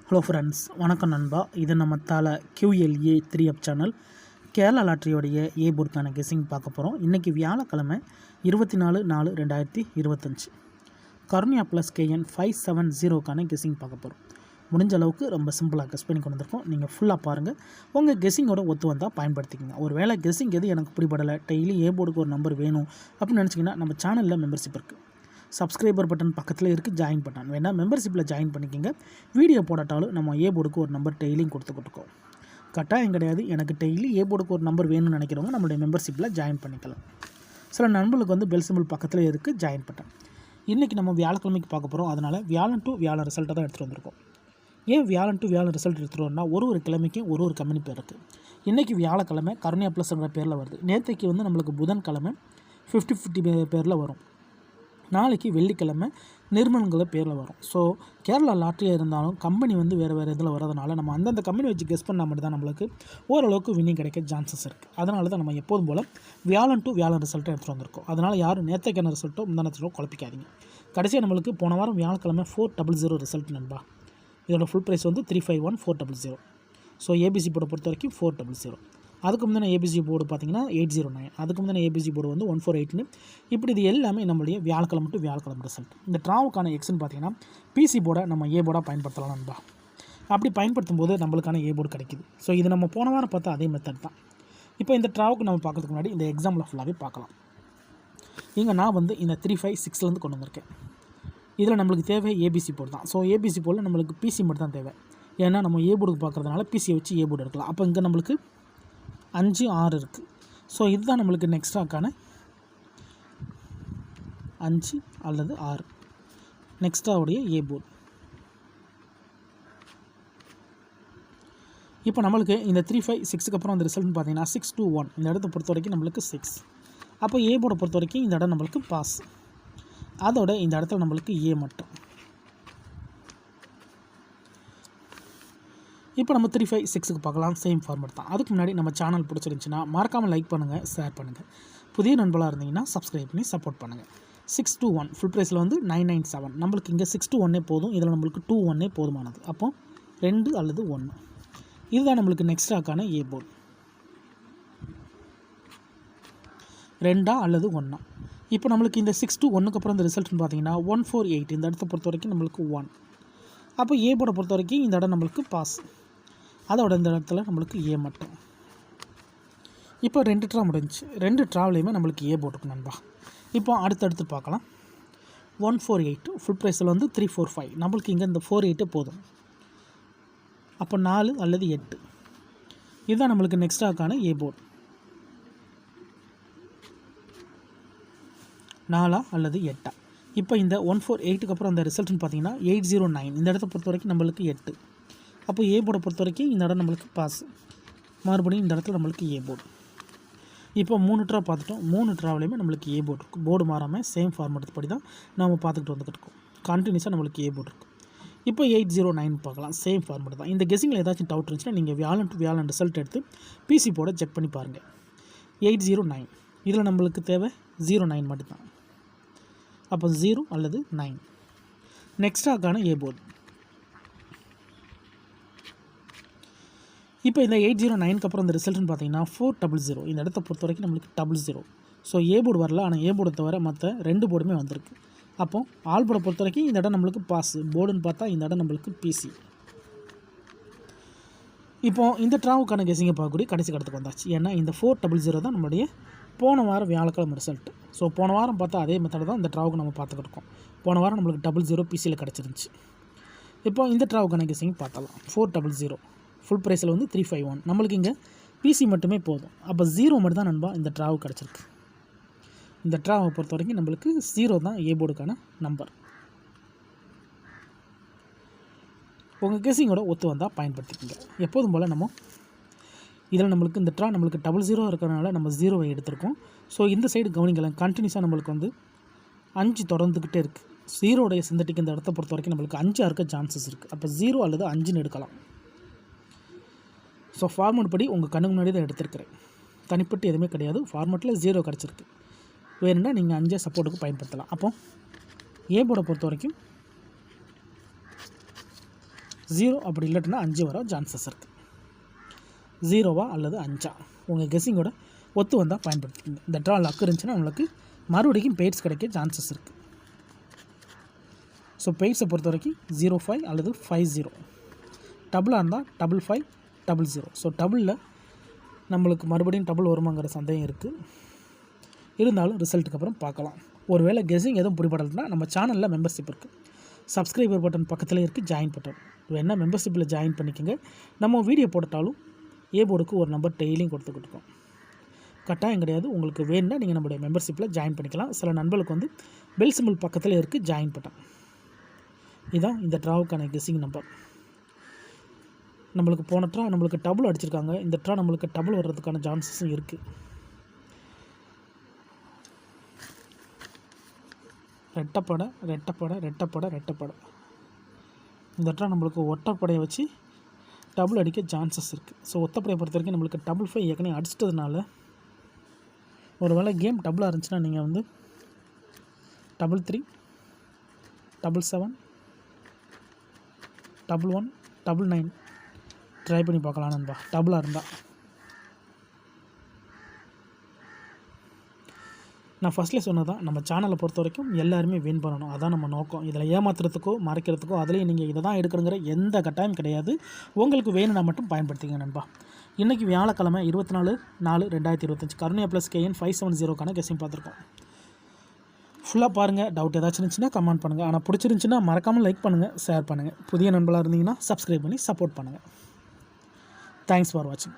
Hello friends, வணக்கம் நண்பா. இது நம்ம தால QLA 3 அப் சேனல். கேரளா லாட்ரியோடைய ஏ போர்டுக்கான கெஸிங் பார்க்க போகிறோம். இன்றைக்கி வியாழக்கிழமை 24/4/2025 கருணியா ப்ளஸ் KN 570க்கான கெஸிங் பார்க்க போகிறோம். முடிஞ்ச அளவுக்கு ரொம்ப சிம்பிளாக கெஸ் பண்ணி கொண்டு வந்திருக்கோம். நீங்கள் ஃபுல்லாக பாருங்கள். உங்கள் கெஸிங்கோட ஒத்து வந்தால் பயன்படுத்திக்கங்க. ஒரு வேளை கெஸிங் எது எனக்கு பிடிபடலை, டெய்லி ஏ போர்டுக்கு ஒரு நம்பர் வேணும் அப்படின்னு நினச்சிங்கன்னா நம்ம சேனலில் மெம்பர்ஷிப் இருக்குது. சப்ஸ்கிரைபர் பட்டன் பக்கத்தில் இருக்குது, ஜாயின் பட்டன் வேணால் மெம்பர்ஷிப்பில் ஜாயின் பண்ணிக்கோங்க. வீடியோ போடாட்டாலும் நம்ம ஏ போர்டுக்கு ஒரு நம்பர் டெய்லியும் கொடுத்துக்கிட்டுருக்கோம். கட்டாயம் கிடையாது. எனக்கு டெய்லி ஏ போர்டுக்கு ஒரு நம்பர் வேணும்னு நினைக்கிறவங்க நம்மளுடைய மெம்பர்ஷிப்பில் ஜாயின் பண்ணிக்கலாம். சில நண்பர்களுக்கு வந்து பெல் சிம்பிள் பக்கத்தில் இருக்குது, ஜாயின் பட்டன். இன்றைக்கி நம்ம வியாழக்கிழமைக்கு பார்க்க போகிறோம். அதனால் வியாழன் டு வியாழன் ரிசல்ட்டை தான் எடுத்துகிட்டு வந்திருக்கோம். ஏன் வியாழன் டு வியாழன் ரிசல்ட் எடுத்துகிட்டு வரோம்னா, ஒரு கிழமைக்கும் ஒரு கம்பெனி பேர் இருக்குது. இன்றைக்கி வியாழக்கிழமை கருணியா ப்ளஸ்ங்கிற பேரில் வருது. நேற்றைக்கு வந்து நம்மளுக்கு புதன்கிழமை 50-50 பேரில் வரும். நாளைக்கு வெள்ளிக்கிழமை நிர்மல்ங்கிற பேரில் வரும். ஸோ கேரளா லாட்ரியாக இருந்தாலும் கம்பெனி வந்து வேறு இதில் வரதுனால நம்ம அந்தந்த கம்பெனி வச்சு கெஸ் பண்ணால் மட்டும் தான் நம்மளுக்கு ஓரளவுக்கு வின்னிங் கிடைக்க சான்சஸ் இருக்குது. அதனால தான் நம்ம எப்போதும் போல் வியாழன் டு வியாழன் ரிசல்ட்டை எடுத்துகிட்டு வந்திருக்கோம். அதனால் யாரும் நேற்றைக்கான ரிசல்ட்டோ முந்தானத்திலோ குழப்பிக்காதீங்க. கடைசியாக நம்மளுக்கு போன வாரம் வியாழக்கிழமை 400 ரிசல்ட் நண்பா. இதோட ஃபுல் ப்ரைஸ் வந்து 351,400. ஸோ ஏபிசி போர்டை பொறுத்த வரைக்கும் 400. அதுக்கு முந்தின ஏபிசி போர்டு பார்த்திங்கன்னா 809. அதுக்கு முந்தின ஏபிசி போர்டு வந்து 148. இப்படி இது எல்லாமே நம்மளுடைய வியாழக்கிழமை டு வியாழக்கிழமை ரிசல்ட். இந்த ட்ராவுக்கான எக்ஸ்ன்னு பார்த்திங்கன்னா பிசி போர்டை நம்ம ஏ போர்டாக பயன்படுத்தலாம் நண்பா. அப்படி பயன்படுத்தும் போது நம்மளுக்கான ஏ போர்டு கிடைக்குது. ஸோ இது நம்ம போன வாரம் பார்த்தா அதே மெத்தட் தான். இப்போ இந்த ட்ராவுக்கு நம்ம பார்க்கறதுக்கு முன்னாடி இந்த எக்ஸாம்பிள் ஃபுல்லாகவே பார்க்கலாம். இங்கே நான் வந்து இந்த 356 கொண்டு வந்திருக்கேன். இதில் நம்மளுக்கு தேவை ஏபிசி போர்டு தான். ஸோ ஏபிசி போர்டில் நம்மளுக்கு பிசி மட்டும் தான் தேவை. ஏன்னா நம்ம ஏ போர்டுக்கு பார்க்குறதுனால பிசியை வச்சு ஏ போர்டு எடுக்கலாம். அப்போ இங்கே நம்மளுக்கு 5, 6 இருக்குது. ஸோ இதுதான் நம்மளுக்கு நெக்ஸ்ட்டாக்கான 5 அல்லது 6 நெக்ஸ்ட்டாவுடைய ஏ போர்டு. இப்போ நம்மளுக்கு இந்த 356க்கு அப்புறம் அந்த ரிசல்ட்னு பார்த்தீங்கன்னா 621. இந்த இடத்த பொறுத்த வரைக்கும் நம்மளுக்கு 6. அப்போ ஏ போர்டை பொறுத்த வரைக்கும் இந்த இடம் நம்மளுக்கு பாஸ். அதோட இந்த இடத்துல நம்மளுக்கு ஏ மட்டும். இப்போ நம்ம 356க்கு பார்க்கலாம். சேம் ஃபார்மேட் தான். அதுக்கு முன்னாடி நம்ம சேனல் பிடிச்சிருந்துச்சின்னா மறக்காமல் லைக் பண்ணுங்கள், ஷேர் பண்ணுங்கள். புதிய நண்பர்களாக இருந்தீங்கன்னா சப்ஸ்கிரைப் பண்ணி சப்போர்ட் பண்ணுங்கள். 621 ஃபுல் ப்ரைஸில் வந்து 997. நம்மளுக்கு இங்கே 621 போதும். இதில் நம்மளுக்கு 21 போதுமானது. அப்போ 2 அல்லது 1. இதுதான் நம்மளுக்கு நெக்ஸ்ட்டாக்கான ஏ போர்டு. 2 அல்லது 1. இப்போ நம்மளுக்கு இந்த 621க்கு அப்புறம் இந்த ரிசல்ட்னு பார்த்தீங்கன்னா 148. இந்த இடத்த பொறுத்த வரைக்கும் நம்மளுக்கு 1. அப்போ ஏ போர்டை பொறுத்த வரைக்கும் இந்த இடம் நம்மளுக்கு பாஸ். அதோட இந்த இடத்துல நம்மளுக்கு ஏ மட்டும். இப்போ 2 ட்ரா முடிஞ்சு. 2 ட்ராவிலையுமே நம்மளுக்கு ஏ போட்டுருக்கு நண்பா. இப்போ அடுத்தடுத்து பார்க்கலாம். 148 ஃபுல் ப்ரைஸில் வந்து 345. நம்மளுக்கு இங்கே இந்த 48 போதும். அப்போ 4 அல்லது 8. இதுதான் நம்மளுக்கு நெக்ஸ்ட்டாக்கான ஏ போர்டு. 4 அல்லது 8. இப்போ இந்த 148க்கு அப்புறம் அந்த ரிசல்ட்னு பார்த்தீங்கன்னா 809. இந்த இடத்த பொறுத்த வரைக்கும் நம்மளுக்கு 8. அப்போ ஏ போர்டை பொறுத்த வரைக்கும் இந்த இடம் நம்மளுக்கு பாஸ். மறுபடியும் இந்த இடத்துல நம்மளுக்கு ஏ போர்டு. இப்போ 3 ட்ரா பார்த்துட்டோம். 3 ட்ராவிலையுமே நம்மளுக்கு ஏ போர்டு இருக்குது. போர்டு மாறாமல் சேம் ஃபார்மேட் படி தான் நம்ம பார்த்துக்கிட்டு வந்துக்கிட்டு இருக்கோம். கண்டினியூஸாக நம்மளுக்கு ஏ போர்டு இருக்குது. இப்போ 809 பார்க்கலாம். சேம் ஃபார்மேட் தான். இந்த கெஸிங்கில் ஏதாச்சும் டவுட் இருந்துச்சுன்னா நீங்கள் வியாழன் டு வியாழன் ரிசல்ட் எடுத்து பிசி போர்டை செக் பண்ணி பாருங்கள். 809 இதில் நம்மளுக்கு தேவை 09 மட்டும்தான். அப்போ 0 அல்லது 9 நெக்ஸ்ட்டாக்கான ஏ போர்டு. இப்போ இந்த 809க்கு அப்புறம் இந்த ரிசல்ட்னு பார்த்தீங்கன்னா 400. இந்த இடத்த பொறுத்த வரைக்கும் நம்மளுக்கு 00. ஸோ ஏ போர்டு வரல. ஆனால் ஏ போர்டை தவிர மற்ற 2 போர்டுமே வந்திருக்கு. அப்போது ஆல் போர்டை பொறுத்த வரைக்கும் இந்த இடம் நம்மளுக்கு பாஸ். போர்டுன்னு பார்த்தா இந்த இடம் நம்மளுக்கு பிசி. இப்போது இந்த ட்ராவுக்கான கெஸிங்கை பார்க்கக்கூடிய கடைசி கடத்துக்கு வந்தாச்சு. ஏன்னா இந்த 400 தான் நம்மளுடைய போன வாரம் வியாழக்கிழமை ரிசல்ட். ஸோ போன வாரம் பார்த்தா அதே மெத்தட் தான் இந்த ட்ராவுக்கு நம்ம பார்த்துக்கிட்டு இருக்கோம். போன வாரம் நம்மளுக்கு 00 பிசியில் கிடச்சிருந்துச்சு. இப்போ இந்த ட்ராவுக்கான கெஸிங் பார்த்தலாம். 400 ஃபுல் ப்ரைஸில் வந்து 351. நம்மளுக்கு இங்கே பிசி மட்டுமே போதும். அப்போ 0 மட்டும் தான் நண்பா இந்த ட்ராவு கிடச்சிருக்கு. இந்த ட்ராவை பொறுத்த வரைக்கும் நம்மளுக்கு 0 தான் ஏ போர்டுக்கான நம்பர். உங்கள் கெஸிங்கோட ஒத்து வந்தால் பயன்படுத்திக்கோங்க. எப்போதும் போல் நம்ம இதில் நம்மளுக்கு இந்த ட்ரா நம்மளுக்கு 00 இருக்கிறனால நம்ம 0வை எடுத்திருக்கோம். ஸோ இந்த சைடு கவனிக்கலாம். கண்டினியூஸாக நம்மளுக்கு வந்து 5 தொடர்ந்துக்கிட்டே இருக்குது. 0டைய சிந்தட்டிக் இந்த இடத்த பொறுத்த வரைக்கும் நம்மளுக்கு 5 இருக்க சான்சஸ் இருக்குது. அப்போ 0 அல்லது 5ன்னு எடுக்கலாம். ஸோ ஃபார்மேட் படி உங்கள் கண்ணுக்கு முன்னாடி தான் எடுத்துருக்கிறேன். தனிப்பட்டு எதுவுமே கிடையாது. ஃபார்மேட்டில் 0 கிடச்சிருக்கு. வேணும்னா நீங்கள் 5 சப்போர்ட்டுக்கு பயன்படுத்தலாம். அப்போ ஏ போர்டை பொறுத்த வரைக்கும் 0 அப்படி இல்லாட்டினா 5 வர சான்சஸ் இருக்குது. 0வா அல்லது 5ஆ உங்கள் கெஸ்ஸிங்கோட ஒத்து வந்தால் பயன்படுத்திக்கோங்க. இந்த ட்ரா லக் இருந்துச்சுன்னா நம்மளுக்கு மறுபடியும் பெய்ட்ஸ் கிடைக்க சான்சஸ் இருக்குது. ஸோ பெய்ட்ஸை பொறுத்த வரைக்கும் 05 அல்லது 50. டபுளாக இருந்தால் 55 00. ஸோ டபுளில் நம்மளுக்கு மறுபடியும் டபுள் வருமாங்கிற சந்தேகம் இருக்குது. இருந்தாலும் ரிசல்ட்டுக்கு அப்புறம் பார்க்கலாம். ஒருவேளை கெஸ்ஸிங் எதுவும் பிடிபடலைன்னா நம்ம சேனலில் மெம்பர்ஷிப் இருக்குது. சப்ஸ்கிரைபர் பட்டன் பக்கத்தில் இருக்குது ஜாயின் பட்டன். வேணால் மெம்பர்ஷிப்பில் ஜாயின் பண்ணிக்கோங்க. நம்ம வீடியோ போட்டாலும் போர்டுக்கு ஒரு நம்பர் டெய்லியும் கொடுத்துக்கிட்டு இருக்கோம். கட்டாயம் கிடையாது. உங்களுக்கு வேணுன்னா நீங்கள் நம்மளுடைய மெம்பர்ஷிப்பில் ஜாயின் பண்ணிக்கலாம். சில நண்பர்களுக்கு வந்து பெல் சிம்பிள் பக்கத்தில் இருக்குது ஜாயின் பட்டன். இதுதான் இந்த ட்ராவுக்கான கெஸ்ஸிங் நம்பர். நம்மளுக்கு போன ட்ரா நம்மளுக்கு டபுள் அடிச்சிருக்காங்க. இந்த ட்ரா நம்மளுக்கு டபுள் வர்றதுக்கான சான்சஸும் இருக்குது. ரெட்டப்படை ரெட்டப்படை ரெட்டப்படை ரெட்டப்படை. இந்த ட்ரா நம்மளுக்கு ஒட்டப்படையை வச்சு டபுள் அடிக்க சான்சஸ் இருக்குது. ஸோ ஒத்தப்படையை பொறுத்த வரைக்கும் நம்மளுக்கு 55 ஏற்கனவே அடிச்சிட்டதுனால ஒரு வேளை கேம் டபுளாக இருந்துச்சுன்னா நீங்கள் வந்து 33 77 11 99 ட்ரை பண்ணி பார்க்கலாம் நண்பா. டபுளாக இருந்தால் நான் ஃபஸ்ட்லேயே சொன்னதான், நம்ம சேனலை பொறுத்த வரைக்கும் எல்லாருமே வின் பண்ணணும். அதான் நம்ம நோக்கம். இதில் ஏமாத்துறதுக்கோ மறைக்கிறதுக்கோ அதுலேயும் நீங்கள் இதை தான் எடுக்கணுங்கிற எந்த கட்டாயம் கிடையாது. உங்களுக்கு வேணும்னா மட்டும் பயன்படுத்திங்க நண்பா. இன்றைக்கி வியாழக்கிழமை 24/4/2025 கருணையா ப்ளஸ் KN 570க்கான கெஸ்ஸிங் பார்த்துருக்கோம். ஃபுல்லாக பாருங்கள். டவுட் ஏதாச்சும் இருந்துச்சுன்னா கமெண்ட் பண்ணுங்கள். ஆனால் பிடிச்சிருந்துச்சின்னா மறக்காமல் லைக் பண்ணுங்கள், ஷேர் பண்ணுங்கள். புதிய நண்பர்களாக இருந்தீங்கன்னா சப்ஸ்கிரைப் பண்ணி சப்போர்ட் பண்ணுங்கள். தேங்க்ஸ் ஃபார் வாட்சிங்.